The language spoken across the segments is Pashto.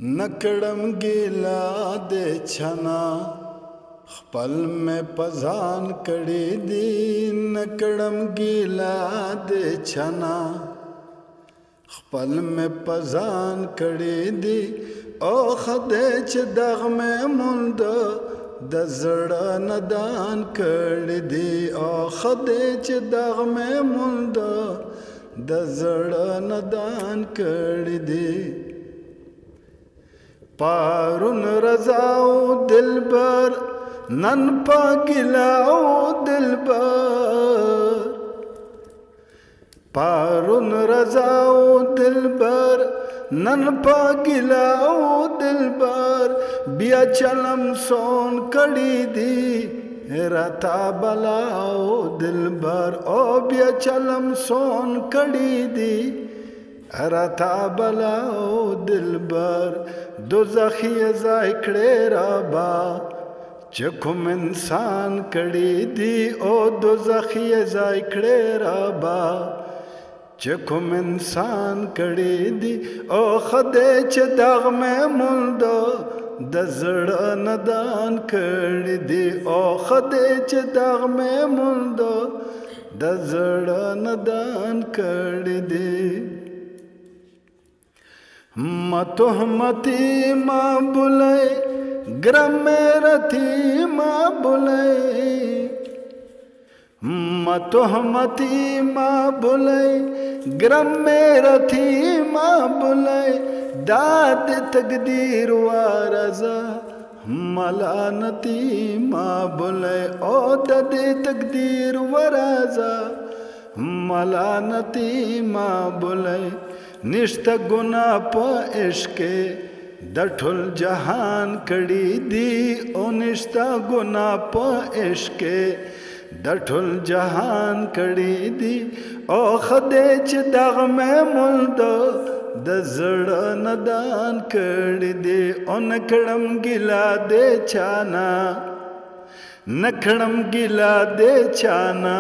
نکړم ګیلا د چنا خپل مې پزان کړي دي نکړم ګیلا د چنا خپل مې پزان کړي دي او خدای چې دغه مې مونږ د زړه ندان کړي دي او خدای چې دغه مې مونږ د زړه ندان کړي دي پارون رضاو دلبر نن پاگلاو دلبر پارون رضاو دلبر نن پاگلاو دلبر بیا چلم سون کڑی دی رتا بلاو دلبر او بیا چلم سون کڑی دی رتا بلاو دلبر دوزخی ځای کړې رابا چې کوم انسان کړي دي او دوزخی ځای کړې رابا چې کوم انسان کړي دي او خدای چې دغ مې مونږ د زړه ندان کړي دي او خدای چې دغ مې مونږ د زړه ندان کړي دي ما تهمتی ما بولے گرم میرتی ما بولے ما تهمتی ما بولے گرم میرتی ما بولے داد تقدیر وارزا ملانتی ما بولے او داد تقدیر ورازا ملانتی ما بولے نشتا گناہ پا عشق د ټول جهان کړي دي او نشتا گناہ پا عشق د ټول جهان کړي دي او خدای چې دغه مې مونږ د زړه ندان کړي دي او نکړم ګیلا د چانا نکړم ګیلا د چانا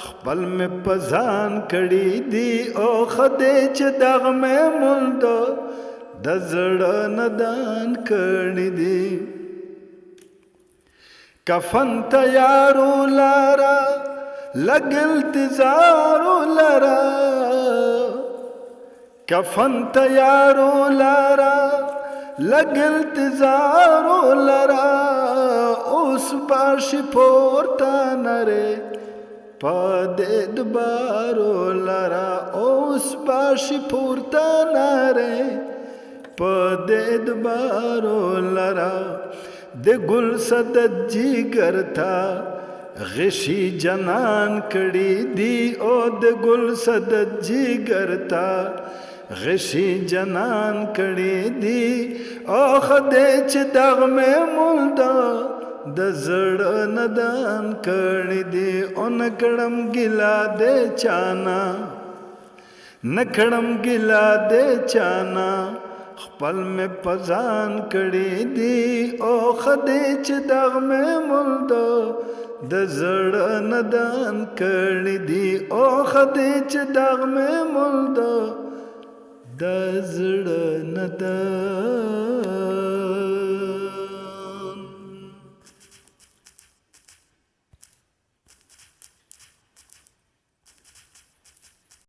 خپل مې پزان کړي دي او خدای چې دغه مې مونږ د زړه ندان کړي دي کفن تیارو لارا لګ التزارو لارا کفن تیارو لارا لګ التزارو لارا اوس باشي پورته نره پدې دبارو لرا اوس باشي پورته ناره پدې دبارو لرا د ګل صد جګر تا غشي جنان کړي دی او د ګل صد جګر تا غشي جنان کړي دی او خدای چې دغ مې مونږ د زړه ندان کړي دي او نکړم ګیلا د چانا نکړم ګیلا د چانا خپل مې پزان کړي دي او خدای چې دغ مې مونږ د زړه ندان کړي دي او خدای چې دغ مې مونږ د زړه ندان